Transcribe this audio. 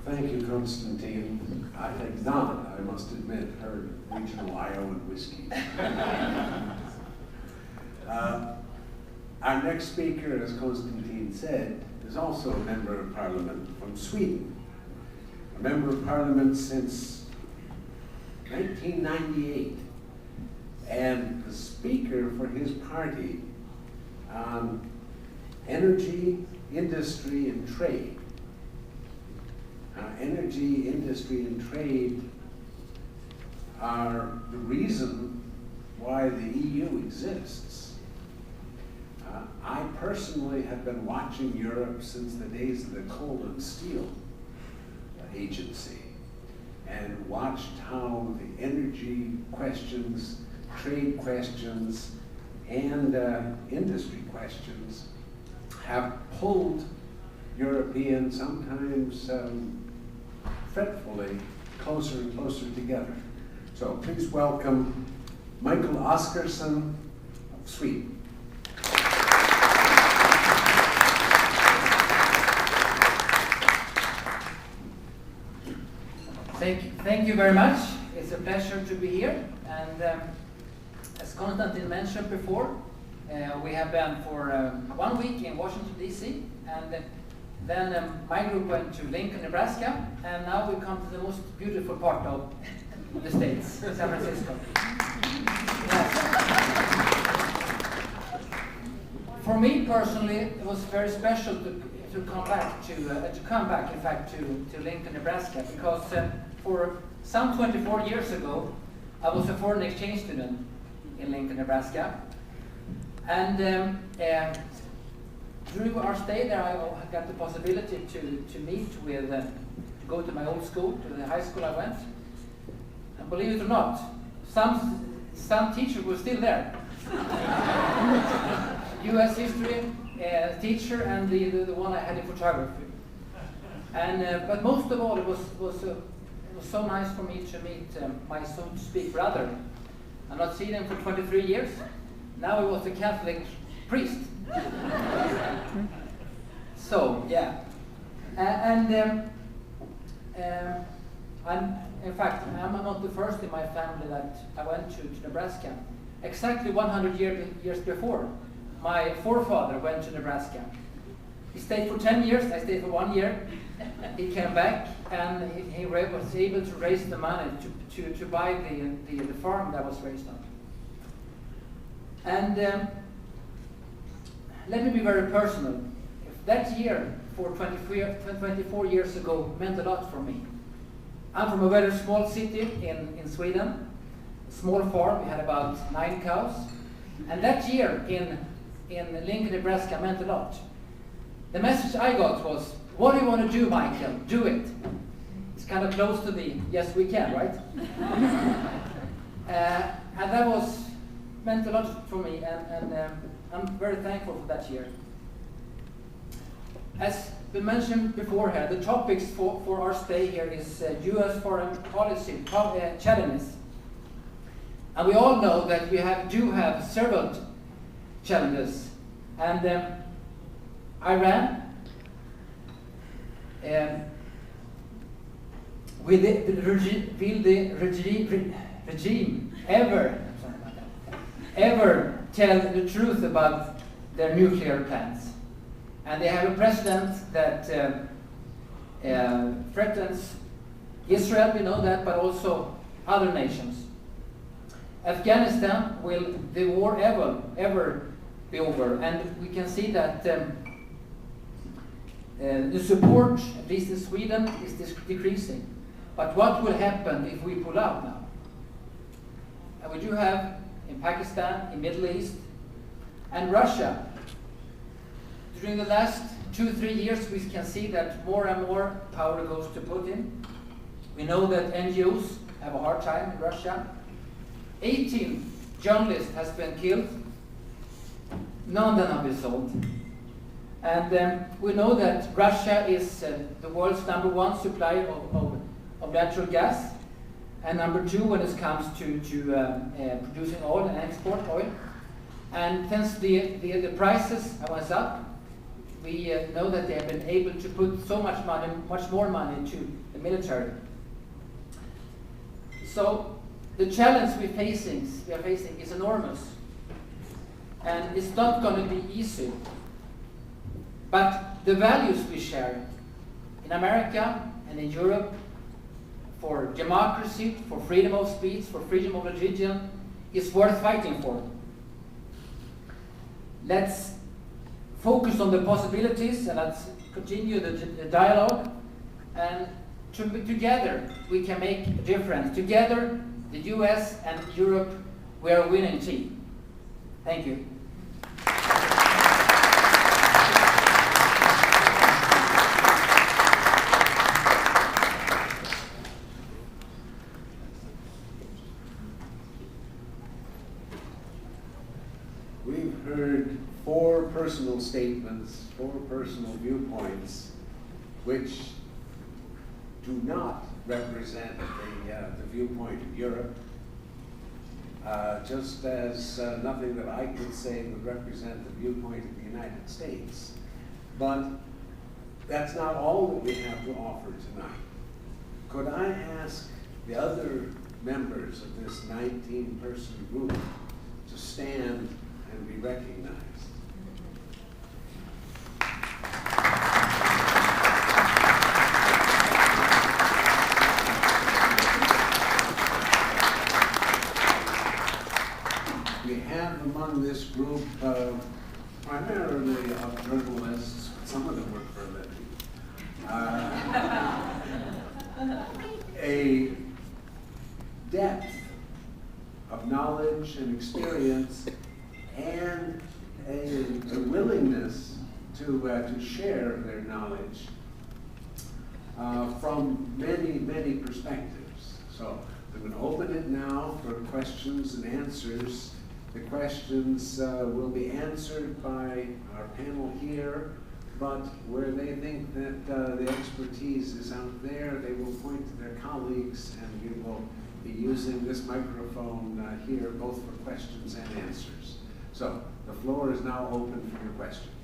Thank you, Konstantin. I had not, I must admit, heard regional Iowan whiskey. Our next speaker, as Konstantin said, is also a member of Parliament from Sweden. A member of Parliament since 1998, and the speaker for his party on energy, industry, and trade. Energy, industry, and trade are the reason why the EU exists. I personally have been watching Europe since the days of the Coal and Steel Agency and watched how the energy questions, trade questions, and industry questions have pulled Europeans sometimes fretfully closer and closer together. So please welcome Mikael Oscarsson of Sweden. Thank you very much. It's a pleasure to be here. And as Konstantin mentioned before, we have been for 1 week in Washington, D.C. And then my group went to Lincoln, Nebraska. And now we come to the most beautiful part of the States, San Francisco. Yes. For me personally, it was very special to come back, in fact, to Lincoln, Nebraska, because for some 24 years ago, I was a foreign exchange student in Lincoln, Nebraska. And through our stay there, I got the possibility to meet with, to go to my old school, to the high school I went. And believe it or not, some teacher was still there. U.S. history teacher and the one I had in photography. And but most of all, it was so nice for me to meet my so to speak brother. I've not seen him for 23 years. Now he was a Catholic priest. So yeah, in fact, I'm not the first in my family that I went to Nebraska. Exactly 100 years before, my forefather went to Nebraska. He stayed for 10 years, I stayed for 1 year. He came back and he was able to raise the money to buy the farm that was raised on. And let me be very personal. That year, for 24 years ago, meant a lot for me. I'm from a very small city in Sweden, a small farm. We had about 9 cows. And that year in Lincoln, Nebraska meant a lot. The message I got was, what do you want to do, Mikael? Do it. It's kind of close to the, yes we can, right? And that meant a lot for me, and I'm very thankful for that year. As we mentioned before here, the topics for our stay here is U.S. foreign policy challenges. And we all know that we do have several challenges. And Iran, will the regime ever tell the truth about their nuclear plans? And they have a president that threatens Israel, we know that, but also other nations. Afghanistan, will the war ever be over? And we can see that the support, at least in Sweden, is decreasing. But what will happen if we pull out now? And we do have in Pakistan, in Middle East, and Russia. During the last 2-3 years, we can see that more and more power goes to Putin. We know that NGOs have a hard time in Russia. 18 journalists has been killed. None of them have been sold. And we know that Russia is the world's #1 supplier of natural gas, and #2 when it comes to producing oil and export oil. And since the prices went up, we know that they have been able to put so much money, much more money to the military. So the challenge we are facing is enormous, and it's not going to be easy. But the values we share in America and in Europe for democracy, for freedom of speech, for freedom of religion, is worth fighting for. Let's focus on the possibilities and let's continue the dialogue, and together we can make a difference. Together, the US and Europe, we are a winning team. Thank you. We've heard 4 personal statements, 4 personal viewpoints, which do not represent the viewpoint of Europe, just as nothing that I could say would represent the viewpoint of the United States. But that's not all that we have to offer tonight. Could I ask the other members of this 19-person group to stand and be recognized? We have among this group primarily journalists, some of them work for a living, a depth of knowledge and experience, and a willingness to share their knowledge from many, many perspectives. So I'm going to open it now for questions and answers. The questions will be answered by our panel here, but where they think that the expertise is out there, they will point to their colleagues, and we will be using this microphone here both for questions and answers. So the floor is now open for your questions.